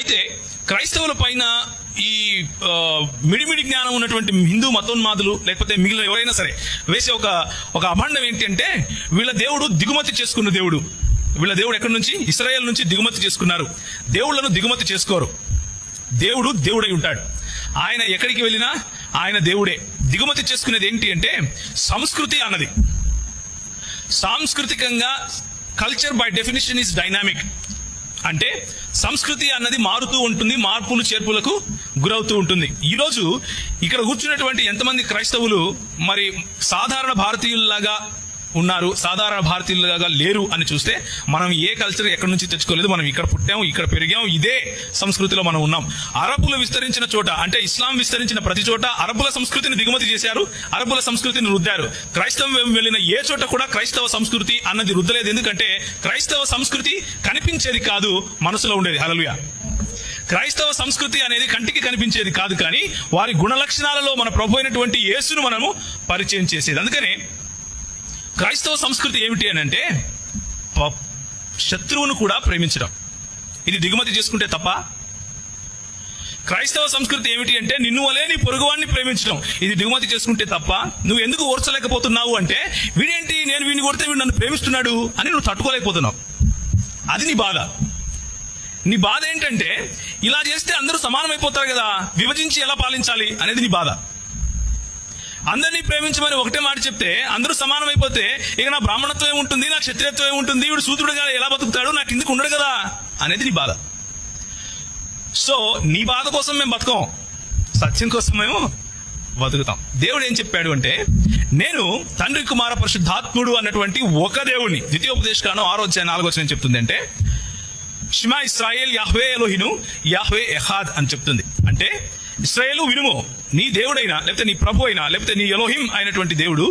అయితే క్రైస్తవుల పైన ఈ మిడిమిడి జ్ఞానం ఉన్నటువంటి హిందూ మతోన్మాదులు లేకపోతే మిగిలిన ఎవరైనా సరే వేసే ఒక అభాండం ఏంటంటే వీళ్ళ దేవుడు దిగుమతి చేసుకున్న దేవుడు. వీళ్ళ దేవుడు ఎక్కడి నుంచి? ఇశ్రాయేల్ నుంచి దిగుమతి చేసుకున్నారు. దేవుళ్లను దిగుమతి చేసుకోరు. దేవుడు దేవుడై ఉంటాడు. ఆయన ఎక్కడికి వెళ్ళినా ఆయన దేవుడే. దిగుమతి చేసుకునేది ఏంటి అంటే సంస్కృతి అన్నది. సాంస్కృతికంగా culture by definition is dynamic. అంటే సంస్కృతి అన్నది మారుతూ ఉంటుంది, మార్పులు చేర్పులకు గురవుతూ ఉంటుంది. ఈరోజు ఇక్కడ కూర్చున్నటువంటి ఎంతమంది క్రైస్తవులు మరి సాధారణ భారతీయుల్లాగా ఉన్నారు, సాధారణ భారతీయులుగా లేరు అని చూస్తే మనం ఏ కల్చర్ ఎక్కడి నుంచి తెచ్చుకోలేదు. మనం ఇక్కడ పుట్టాము, ఇక్కడ పెరిగాము, ఇదే సంస్కృతిలో మనం ఉన్నాం. అరబ్బులు విస్తరించిన చోట, అంటే ఇస్లాం విస్తరించిన ప్రతి చోట అరబ్బుల సంస్కృతిని దిగుమతి చేశారు, అరబ్బుల సంస్కృతిని రుద్దారు. క్రైస్తవం వెళ్ళిన ఏ చోట కూడా క్రైస్తవ సంస్కృతి అన్నది రుద్దలేదు. ఎందుకంటే క్రైస్తవ సంస్కృతి కనిపించేది కాదు, మనసులో ఉండేది. హల్లెలూయా. క్రైస్తవ సంస్కృతి అనేది కంటికి కనిపించేది కాదు, కానీ వారి గుణ లక్షణాలలో మన ప్రభు అయినటువంటి యేసును మనము పరిచయం చేసేది. అందుకనే క్రైస్తవ సంస్కృతి ఏమిటి అని అంటే శత్రువును కూడా ప్రేమించడం. ఇది దిగుమతి చేసుకుంటే తప్ప. క్రైస్తవ సంస్కృతి ఏమిటి అంటే నిన్ను వలే నీ పొరుగువాడిని ప్రేమించడం. ఇది దిగుమతి చేసుకుంటే తప్ప. నువ్వు ఎందుకు ఓర్చలేకపోతున్నావు అంటే వీడేంటి, నేను వీడిని కొడితే వీడు నన్ను ప్రేమిస్తున్నాడు అని నువ్వు తట్టుకోలేకపోతున్నావు. అది నీ బాధ. నీ బాధ ఏంటంటే ఇలా చేస్తే అందరూ సమానమైపోతారు కదా, విభజించి ఎలా పాలించాలి అనేది నీ బాధ. అందరినీ ప్రేమించమని ఒకటే మాట చెప్తే అందరూ సమానం అయిపోతే ఇక నా బ్రాహ్మణత్వం ఏముంటుంది, నా క్షత్రియత్వం ఏముంటుంది, వీడు సూత్రుడుగా ఎలా బతుకుతాడు, నాకు ఇందుకు ఉండడు కదా అనేది నీ బాధ. సో నీ బాధ కోసం మేము బతకం, సత్యం కోసం మేము బతుకుతాం. దేవుడు ఏం చెప్పాడు అంటే నేను తండ్రి కుమార పరిశుద్ధాత్ముడు అన్నటువంటి ఒక దేవుడిని, ద్వితీయోపదేశకాండం 6:4 చెప్తుంది. అంటే షిమా ఇశ్రాయేల్ యాహ్వే ఎలోహిను యాహ్వే ఎహాద్ అని చెప్తుంది. అంటే ఇశ్రాయేలు వినుము, నీ దేవుడైనా లేకపోతే నీ ప్రభు అయినా లేకపోతే నీ ఎలోహిం అయినటువంటి దేవుడు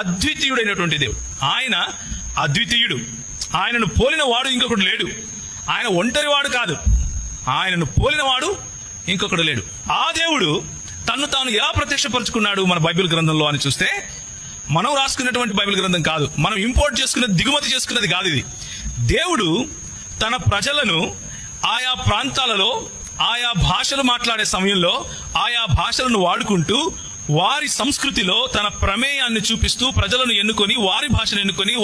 అద్వితీయుడైనటువంటి దేవుడు. ఆయన అద్వితీయుడు. ఆయనను పోలిన వాడు ఇంకొకడు లేడు. ఆయన ఒంటరి వాడు కాదు, ఆయనను పోలిన వాడు ఇంకొకడు లేడు. ఆ దేవుడు తన్ను తాను ఎలా ప్రత్యక్షపరుచుకున్నాడు మన బైబిల్ గ్రంథంలో అని చూస్తే, మనం రాసుకున్నటువంటి బైబిల్ గ్రంథం కాదు, మనం ఇంపోర్ట్ చేసుకున్నది, దిగుమతి చేసుకున్నది కాదు. ఇది దేవుడు తన ప్రజలను ఆయా ప్రాంతాలలో ఆయా భాషలు మాట్లాడే సమయంలో ఆయా భాషలను వాడుకుంటూ వారి సంస్కృతిలో తన ప్రమేయాన్ని చూపిస్తూ ప్రజలను ఎన్నుకొని వారి భాషను ఎన్నుకొని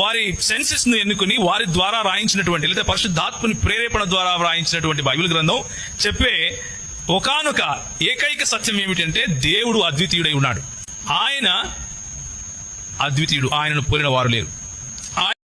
వారి సెన్సెస్ ను ఎన్నుకొని వారి ద్వారా రాయించినటువంటి లేదా పరిశుద్ధాత్మని ప్రేరేపణ ద్వారా రాయించినటువంటి బైబిల్ గ్రంథం చెప్పే ఒకానొక ఏకైక సత్యం ఏమిటంటే దేవుడు అద్వితీయుడై ఉన్నాడు. ఆయన అద్వితీయుడు, ఆయనను పోలిన వారు లేరు.